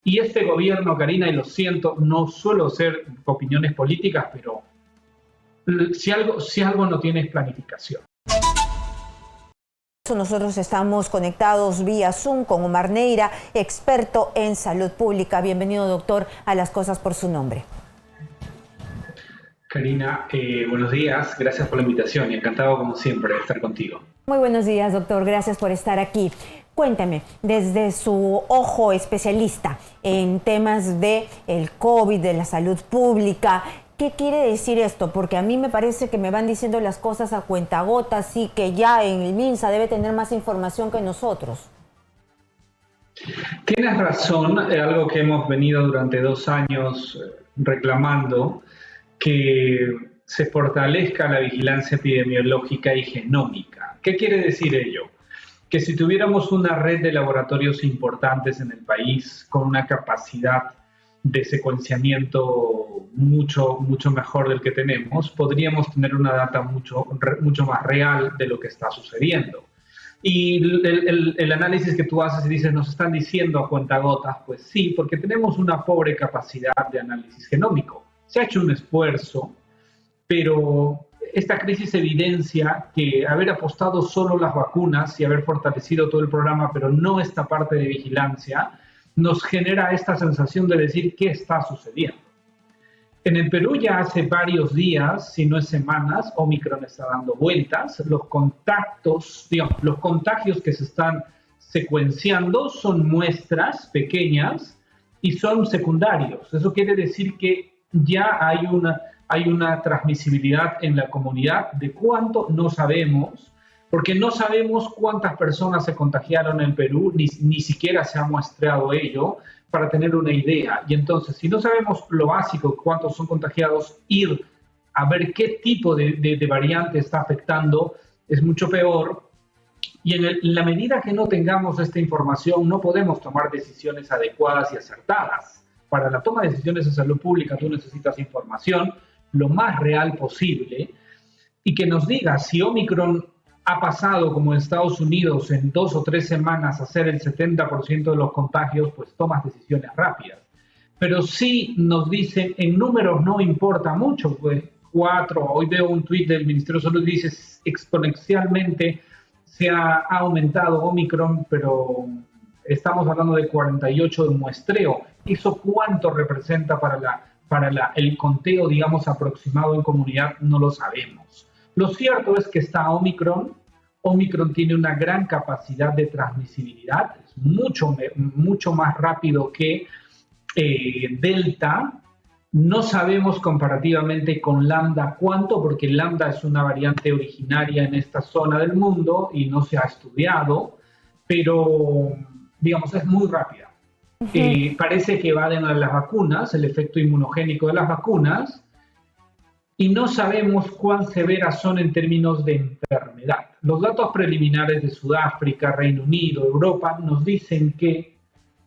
Y este gobierno, Karina, y lo siento, no suelo hacer opiniones políticas, pero si algo no tiene es planificación. Nosotros estamos conectados vía Zoom con Omar Neira, experto en salud pública. Bienvenido, doctor, a Las Cosas por su Nombre. Karina, buenos días, gracias por la invitación y encantado como siempre de estar contigo. Muy buenos días, doctor, gracias por estar aquí. Cuéntame, desde su ojo especialista en temas de el COVID, de la salud pública, ¿qué quiere decir esto? Porque a mí me parece que me van diciendo las cosas a cuentagotas y que ya en el MINSA debe tener más información que nosotros. Tienes razón, algo que hemos venido durante 2 años reclamando, que se fortalezca la vigilancia epidemiológica y genómica. ¿Qué quiere decir ello? Que si tuviéramos una red de laboratorios importantes en el país con una capacidad de secuenciamiento mucho mejor del que tenemos, podríamos tener una data mucho más real de lo que está sucediendo. Y el análisis que tú haces y dices, nos están diciendo a cuentagotas, pues sí, porque tenemos una pobre capacidad de análisis genómico. Se ha hecho un esfuerzo, pero esta crisis evidencia que haber apostado solo las vacunas y haber fortalecido todo el programa, pero no esta parte de vigilancia, nos genera esta sensación de decir qué está sucediendo. En el Perú ya hace varios días, si no es semanas, Omicron está dando vueltas. Los contactos, digamos, los contagios que se están secuenciando son muestras pequeñas y son secundarios. Eso quiere decir que ya hay una transmisibilidad en la comunidad. ¿De cuánto? No sabemos, porque no sabemos cuántas personas se contagiaron en Perú, ni siquiera se ha muestreado ello para tener una idea. Y entonces, si no sabemos lo básico, cuántos son contagiados, ir a ver qué tipo de variante está afectando es mucho peor. Y en la medida que no tengamos esta información, no podemos tomar decisiones adecuadas y acertadas. Para la toma de decisiones en salud pública, tú necesitas información lo más real posible y que nos diga si Omicron ha pasado, como en Estados Unidos, en 2 o 3 semanas a ser el 70% de los contagios, pues tomas decisiones rápidas. Pero sí nos dicen, en números no importa mucho, pues 4, hoy veo un tuit del Ministerio de Salud, dice exponencialmente se ha aumentado Omicron, pero estamos hablando de 48 de muestreo. ¿Eso cuánto representa para el conteo, digamos, aproximado en comunidad? No lo sabemos. Lo cierto es que está Omicron. Omicron tiene una gran capacidad de transmisibilidad, es mucho más rápido que Delta. No sabemos comparativamente con Lambda cuánto, porque Lambda es una variante originaria en esta zona del mundo y no se ha estudiado, pero digamos es muy rápida. Parece que evaden a las vacunas, el efecto inmunogénico de las vacunas, y no sabemos cuán severas son en términos de enfermedad. Los datos preliminares de Sudáfrica, Reino Unido, Europa nos dicen que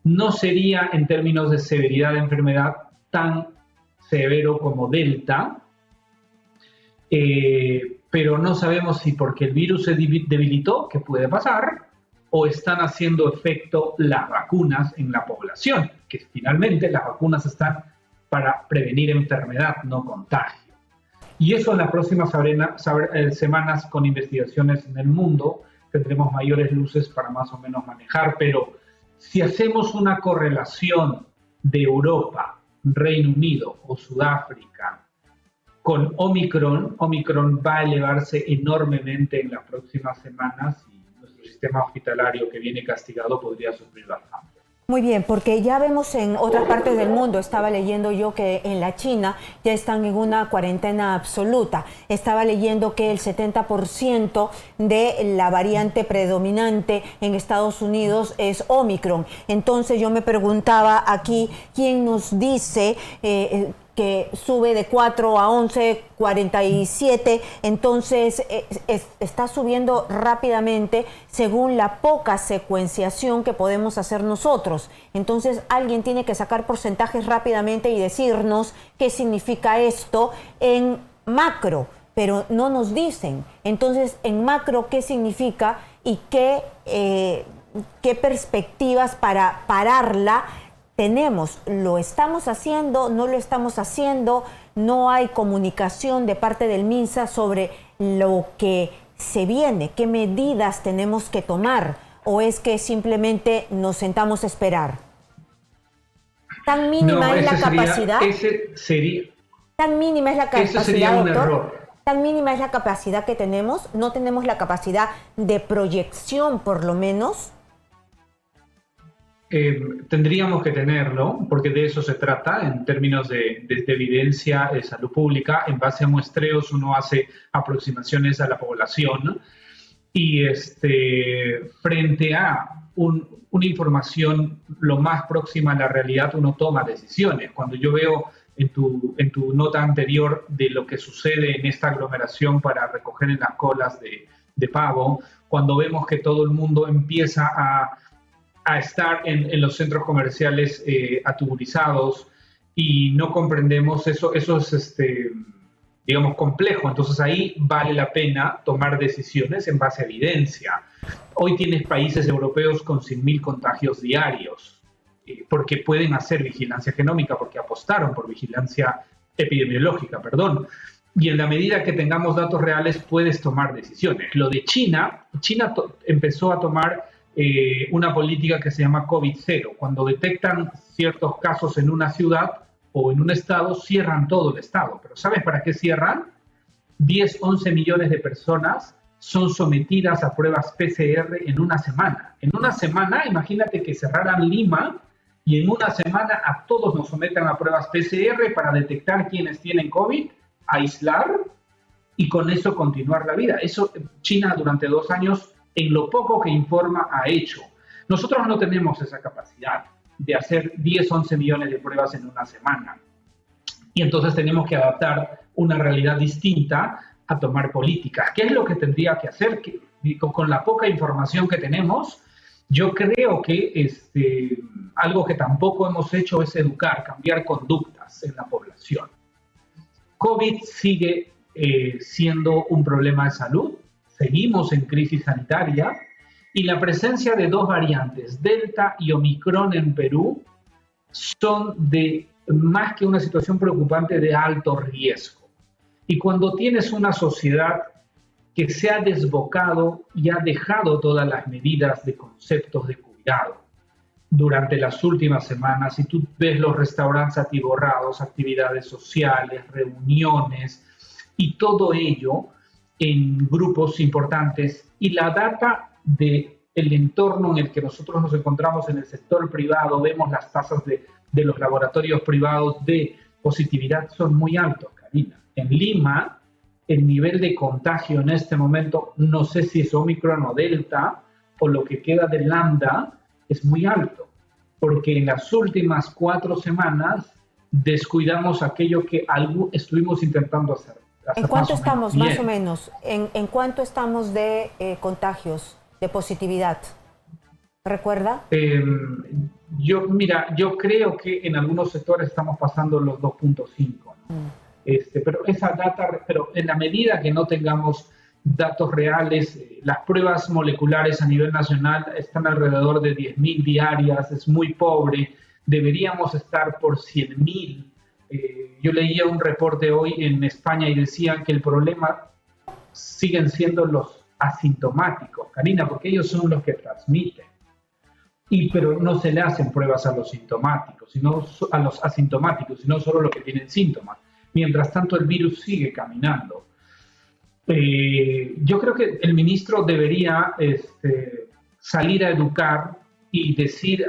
no sería en términos de severidad de enfermedad tan severo como Delta, pero no sabemos si porque el virus se debilitó, que puede pasar, o están haciendo efecto las vacunas en la población, que finalmente las vacunas están para prevenir enfermedad, no contagio. Y eso en las próximas semanas con investigaciones en el mundo tendremos mayores luces para más o menos manejar, pero si hacemos una correlación de Europa, Reino Unido o Sudáfrica con Omicron va a elevarse enormemente en las próximas semanas y nuestro sistema hospitalario que viene castigado podría sufrir bastante. Muy bien, porque ya vemos en otras partes del mundo, estaba leyendo yo que en la China ya están en una cuarentena absoluta. Estaba leyendo que el 70% de la variante predominante en Estados Unidos es Omicron. Entonces yo me preguntaba aquí, ¿quién nos dice que sube de 4 a 11, 47, entonces está subiendo rápidamente según la poca secuenciación que podemos hacer nosotros? Entonces alguien tiene que sacar porcentajes rápidamente y decirnos qué significa esto en macro, pero no nos dicen. Entonces, en macro, ¿qué significa y qué perspectivas para pararla tenemos, lo estamos haciendo, no lo estamos haciendo, no hay comunicación de parte del MINSA sobre lo que se viene, qué medidas tenemos que tomar, o es que simplemente nos sentamos a esperar. ¿Tan mínima es la capacidad? ¿Tan mínima es la capacidad, ese sería un doctor? error. ¿Tan mínima es la capacidad que tenemos? ¿No tenemos la capacidad de proyección, por lo menos? Tendríamos que tenerlo, porque de eso se trata en términos de evidencia de salud pública. En base a muestreos uno hace aproximaciones a la población y frente a una información lo más próxima a la realidad uno toma decisiones. Cuando yo veo en tu nota anterior de lo que sucede en esta aglomeración para recoger en las colas de pavo, cuando vemos que todo el mundo empieza a estar en los centros comerciales atuburizados y no comprendemos eso es, digamos, complejo. Entonces ahí vale la pena tomar decisiones en base a evidencia. Hoy tienes países europeos con 100.000 contagios diarios porque pueden hacer vigilancia genómica, porque apostaron por vigilancia epidemiológica, perdón. Y en la medida que tengamos datos reales puedes tomar decisiones. Lo de China empezó a tomar una política que se llama COVID-0. Cuando detectan ciertos casos en una ciudad o en un estado, cierran todo el estado. Pero ¿sabes para qué cierran? 10, 11 millones de personas son sometidas a pruebas PCR en una semana. En una semana, imagínate que cerraran Lima y en una semana a todos nos sometan a pruebas PCR para detectar quienes tienen COVID, aislar y con eso continuar la vida. Eso China durante 2 años, en lo poco que informa, ha hecho. Nosotros no tenemos esa capacidad de hacer 10, 11 millones de pruebas en una semana. Y entonces tenemos que adaptar una realidad distinta a tomar políticas. ¿Qué es lo que tendría que hacer? Con la poca información que tenemos, yo creo que algo que tampoco hemos hecho es educar, cambiar conductas en la población. COVID sigue siendo un problema de salud. Seguimos en crisis sanitaria y la presencia de 2 variantes, Delta y Omicron en Perú, son de más que una situación preocupante de alto riesgo. Y cuando tienes una sociedad que se ha desbocado y ha dejado todas las medidas de conceptos de cuidado durante las últimas semanas, y tú ves los restaurantes atiborrados, actividades sociales, reuniones y todo ello en grupos importantes, y la data del entorno en el que nosotros nos encontramos en el sector privado, vemos las tasas de los laboratorios privados de positividad son muy altos, Karina. En Lima, el nivel de contagio en este momento, no sé si es Omicron o Delta, o lo que queda de Lambda, es muy alto, porque en las últimas 4 semanas descuidamos aquello que estuvimos intentando hacer. ¿En cuánto estamos, más o menos? ¿En cuánto estamos de contagios, de positividad? ¿Recuerda? Yo creo que en algunos sectores estamos pasando los 2.5, ¿no? Pero esa data, pero en la medida que no tengamos datos reales, las pruebas moleculares a nivel nacional están alrededor de 10.000 diarias, es muy pobre, deberíamos estar por 100.000. Yo leía un reporte hoy en España y decían que el problema siguen siendo los asintomáticos, Karina, porque ellos son los que transmiten. Pero no se le hacen pruebas a los sintomáticos, sino a los asintomáticos, sino solo los que tienen síntomas. Mientras tanto, el virus sigue caminando. Yo creo que el ministro debería salir a educar y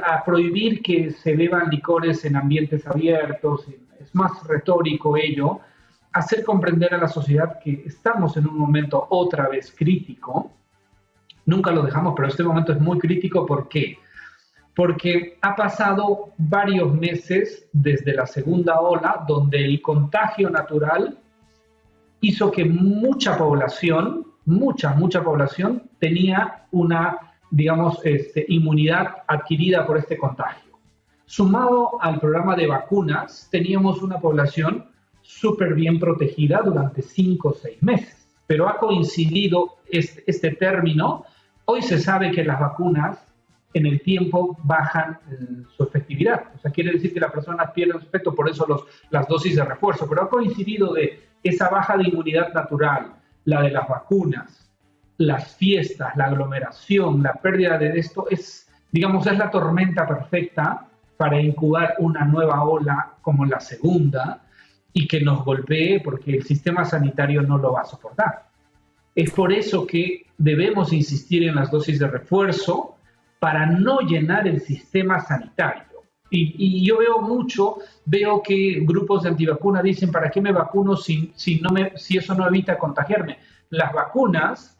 a prohibir que se beban licores en ambientes abiertos. Es más retórico ello. Hacer comprender a la sociedad que estamos en un momento otra vez crítico. Nunca lo dejamos, pero este momento es muy crítico. ¿Por qué? Porque ha pasado varios meses desde la segunda ola donde el contagio natural hizo que mucha población tenía una, digamos, inmunidad adquirida por este contagio. Sumado al programa de vacunas, teníamos una población súper bien protegida durante 5 o 6 meses. Pero ha coincidido este término. Hoy se sabe que las vacunas en el tiempo bajan su efectividad. O sea, quiere decir que las personas pierden su efecto, por eso las dosis de refuerzo. Pero ha coincidido de esa baja de inmunidad natural, la de las vacunas, las fiestas, la aglomeración, la pérdida de esto, es la tormenta perfecta para incubar una nueva ola como la segunda y que nos golpee porque el sistema sanitario no lo va a soportar. Es por eso que debemos insistir en las dosis de refuerzo para no llenar el sistema sanitario. Y yo veo que grupos de antivacunas dicen, ¿para qué me vacuno si eso no evita contagiarme? Las vacunas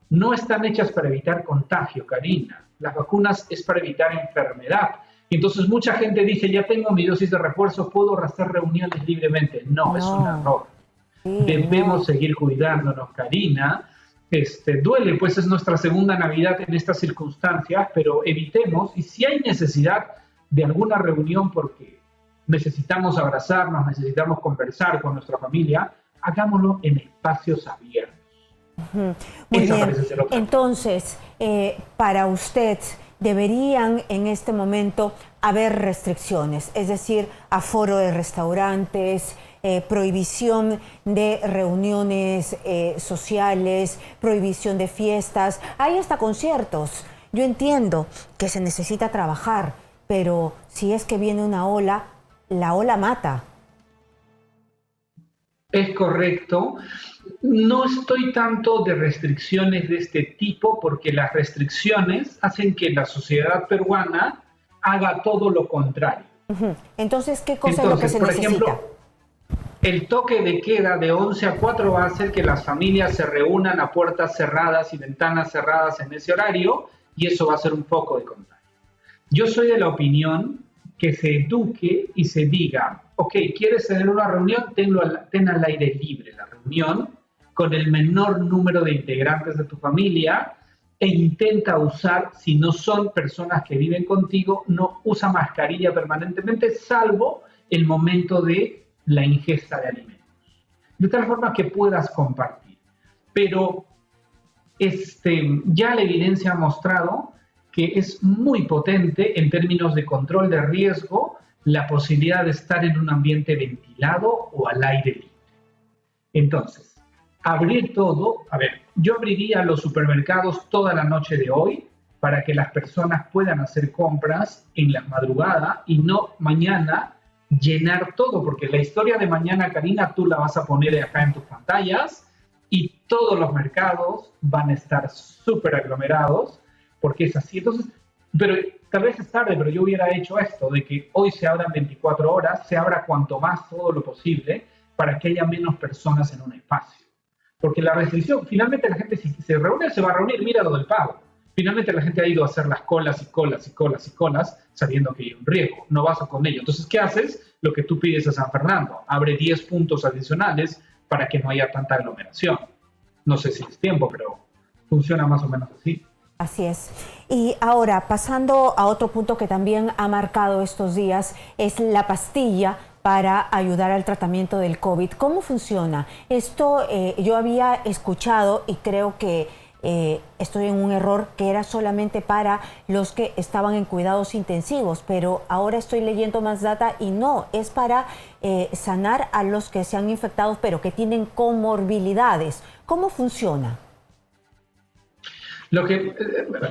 no están hechas para evitar contagio, Karina. Las vacunas es para evitar enfermedad. Entonces mucha gente dice, ya tengo mi dosis de refuerzo, puedo hacer reuniones libremente. No, es un error. Sí, debemos seguir cuidándonos, Karina. Duele, pues es nuestra segunda Navidad en estas circunstancias, pero evitemos, y si hay necesidad de alguna reunión porque necesitamos abrazarnos, necesitamos conversar con nuestra familia, hagámoslo en espacios abiertos. Muy bien. Entonces, para usted, deberían en este momento haber restricciones, es decir, aforo de restaurantes, prohibición de reuniones sociales, prohibición de fiestas, hay hasta conciertos. Yo entiendo que se necesita trabajar, pero si es que viene una ola, la ola mata. Es correcto. No estoy tanto de restricciones de este tipo porque las restricciones hacen que la sociedad peruana haga todo lo contrario. Entonces, ¿qué cosa es lo que se necesita? Ejemplo, el toque de queda de 11 a 4 va a hacer que las familias se reúnan a puertas cerradas y ventanas cerradas en ese horario y eso va a ser un foco de contagio. Yo soy de la opinión que se eduque y se diga, ok, ¿quieres tener una reunión? Ten al aire libre la reunión con el menor número de integrantes de tu familia e intenta usar, si no son personas que viven contigo, no usa mascarilla permanentemente, salvo el momento de la ingesta de alimentos. De tal forma que puedas compartir. Pero ya la evidencia ha mostrado que es muy potente en términos de control de riesgo la posibilidad de estar en un ambiente ventilado o al aire libre. Entonces, abrir todo, yo abriría los supermercados toda la noche de hoy para que las personas puedan hacer compras en la madrugada y no mañana llenar todo, porque la historia de mañana, Karina, tú la vas a poner acá en tus pantallas y todos los mercados van a estar súper aglomerados porque es así. Entonces, pero tal vez es tarde, pero yo hubiera hecho esto, de que hoy se abran 24 horas, se abra cuanto más todo lo posible para que haya menos personas en un espacio. Porque la restricción, finalmente la gente si se reúne, se va a reunir, mira lo del pago. Finalmente la gente ha ido a hacer las colas y colas y colas y colas, sabiendo que hay un riesgo, no vas con ello. Entonces, ¿qué haces? Lo que tú pides a San Fernando, abre 10 puntos adicionales para que no haya tanta aglomeración. No sé si es tiempo, pero funciona más o menos así. Así es. Y ahora, pasando a otro punto que también ha marcado estos días, es la pastilla para ayudar al tratamiento del COVID. ¿Cómo funciona? Esto yo había escuchado y creo que estoy en un error, que era solamente para los que estaban en cuidados intensivos, pero ahora estoy leyendo más data y no, es para sanar a los que se han infectado pero que tienen comorbilidades. ¿Cómo funciona?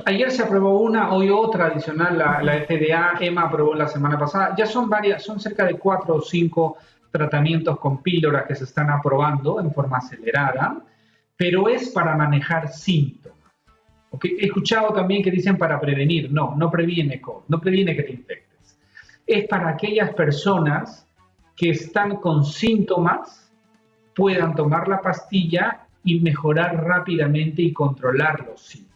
Ayer se aprobó una, hoy otra adicional, la FDA, EMA aprobó la semana pasada. Ya son cerca de 4 o 5 tratamientos con píldoras que se están aprobando en forma acelerada, pero es para manejar síntomas. ¿Okay? He escuchado también que dicen para prevenir. No previene COVID, no previene que te infectes. Es para aquellas personas que están con síntomas, puedan tomar la pastilla y mejorar rápidamente y controlar los síntomas.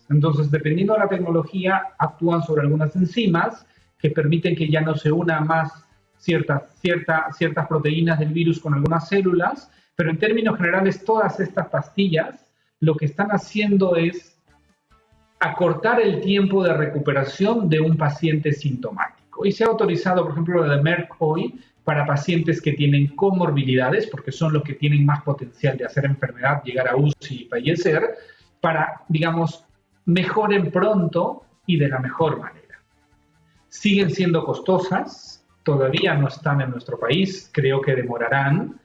Entonces, dependiendo de la tecnología, actúan sobre algunas enzimas que permiten que ya no se unan más ciertas proteínas del virus con algunas células, pero en términos generales todas estas pastillas lo que están haciendo es acortar el tiempo de recuperación de un paciente sintomático. Y se ha autorizado, por ejemplo, lo de Merck hoy para pacientes que tienen comorbilidades, porque son los que tienen más potencial de hacer enfermedad, llegar a UCI y fallecer, para, digamos, mejoren pronto y de la mejor manera. Siguen siendo costosas, todavía no están en nuestro país, creo que demorarán,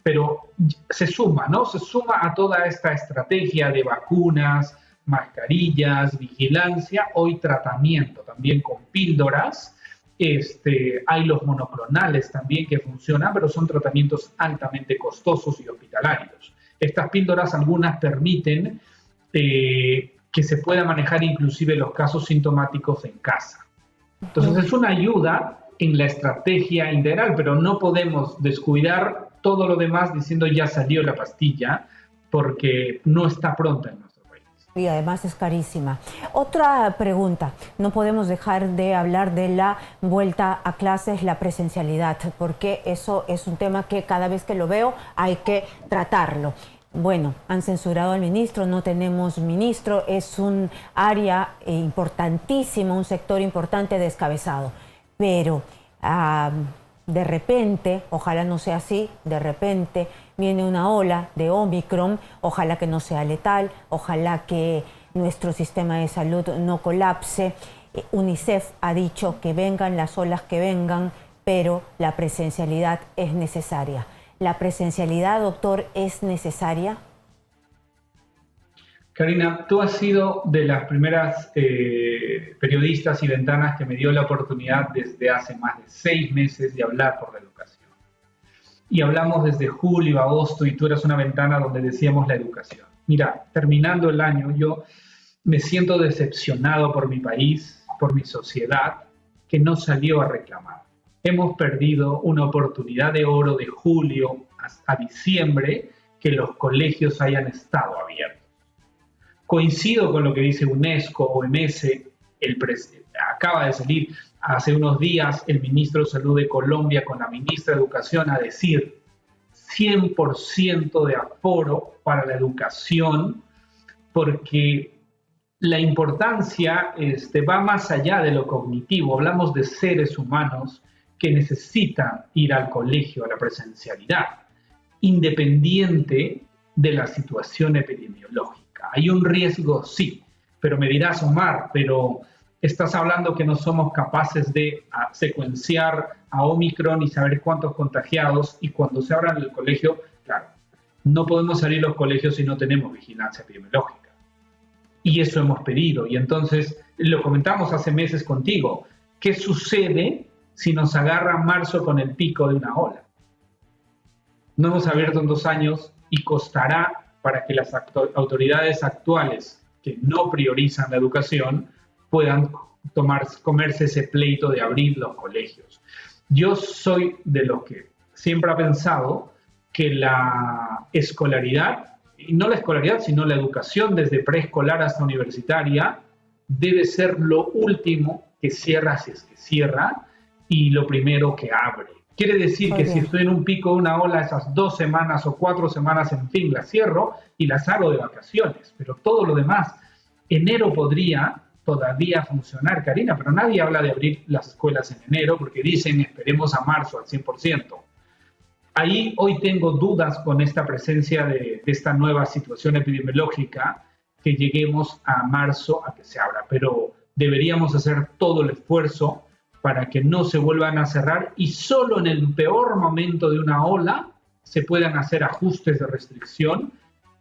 pero se suma, ¿no? Se suma a toda esta estrategia de vacunas, mascarillas, vigilancia, hoy tratamiento también con píldoras. Hay los monoclonales también que funcionan, pero son tratamientos altamente costosos y hospitalarios. Estas píldoras, algunas permiten que se pueda manejar inclusive los casos sintomáticos en casa. Entonces es una ayuda en la estrategia integral, pero no podemos descuidar todo lo demás diciendo ya salió la pastilla, porque no está pronta en nuestro país. Y además es carísima. Otra pregunta, no podemos dejar de hablar de la vuelta a clases, la presencialidad, porque eso es un tema que cada vez que lo veo hay que tratarlo. Bueno, han censurado al ministro, no tenemos ministro, es un área importantísima, un sector importante descabezado. Pero de repente, ojalá no sea así, de repente viene una ola de Omicron, ojalá que no sea letal, ojalá que nuestro sistema de salud no colapse. UNICEF ha dicho que vengan las olas que vengan, pero la presencialidad es necesaria. ¿La presencialidad, doctor, es necesaria? Karina, tú has sido de las primeras periodistas y ventanas que me dio la oportunidad desde hace más de 6 meses de hablar por la educación. Y hablamos desde julio, agosto, y tú eras una ventana donde decíamos la educación. Mira, terminando el año, yo me siento decepcionado por mi país, por mi sociedad, que no salió a reclamar. Hemos perdido una oportunidad de oro de julio a diciembre que los colegios hayan estado abiertos. Coincido con lo que dice UNESCO, OMS, acaba de salir hace unos días el ministro de Salud de Colombia con la ministra de Educación a decir 100% de aforo para la educación, porque la importancia va más allá de lo cognitivo. Hablamos de seres humanos que necesitan ir al colegio, a la presencialidad, independiente de la situación epidemiológica. Hay un riesgo, sí, pero me dirás, Omar, pero estás hablando que no somos capaces de secuenciar a Omicron y saber cuántos contagiados, y cuando se abran el colegio, claro, no podemos salir los colegios si no tenemos vigilancia epidemiológica. Y eso hemos pedido, y entonces lo comentamos hace meses contigo. ¿Qué sucede si nos agarra marzo con el pico de una ola? No hemos abierto en 2 años y costará para que las autoridades actuales que no priorizan la educación puedan comerse ese pleito de abrir los colegios. Yo soy de los que siempre ha pensado que la escolaridad, y no la escolaridad, sino la educación desde preescolar hasta universitaria, debe ser lo último que cierra, si es que cierra, y lo primero que abre. Quiere decir que si estoy en un pico de una ola, esas 2 semanas o 4 semanas, en fin, las cierro y las hago de vacaciones. Pero todo lo demás, enero podría todavía funcionar, Karina, pero nadie habla de abrir las escuelas en enero porque dicen esperemos a marzo al 100%. Ahí hoy tengo dudas con esta presencia de esta nueva situación epidemiológica, que lleguemos a marzo a que se abra, pero deberíamos hacer todo el esfuerzo para que no se vuelvan a cerrar y solo en el peor momento de una ola se puedan hacer ajustes de restricción,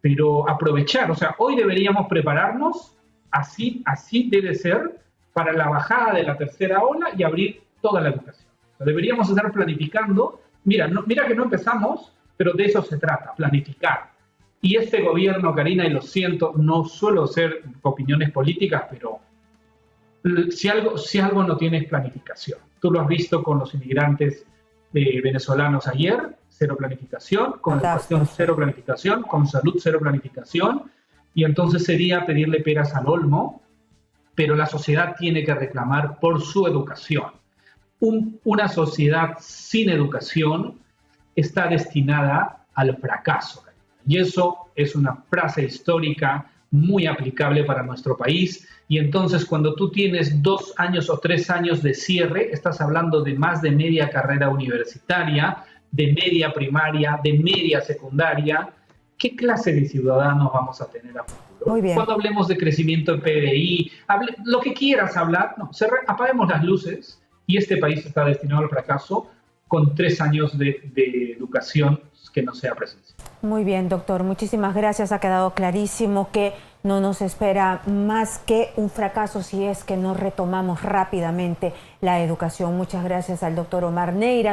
pero aprovechar, o sea, hoy deberíamos prepararnos, así debe ser, para la bajada de la tercera ola y abrir toda la educación. O sea, deberíamos estar planificando, mira que no empezamos, pero de eso se trata, planificar. Y este gobierno, Karina, y lo siento, no suelo ser opiniones políticas, pero si algo no tiene es planificación. Tú lo has visto con los inmigrantes venezolanos ayer, 0 planificación, con educación 0 planificación, con salud 0 planificación, y entonces sería pedirle peras al olmo, pero la sociedad tiene que reclamar por su educación. Una sociedad sin educación está destinada al fracaso, y eso es una frase histórica muy aplicable para nuestro país. Y entonces cuando tú tienes 2 años o 3 años de cierre, estás hablando de más de media carrera universitaria, de media primaria, de media secundaria, ¿qué clase de ciudadanos vamos a tener a futuro? Muy bien. Cuando hablemos de crecimiento de PBI, lo que quieras hablar, no, apaguemos las luces y este país está destinado al fracaso con 3 años de educación que no sea presencial. Muy bien, doctor. Muchísimas gracias. Ha quedado clarísimo que no nos espera más que un fracaso si es que no retomamos rápidamente la educación. Muchas gracias al doctor Omar Neira.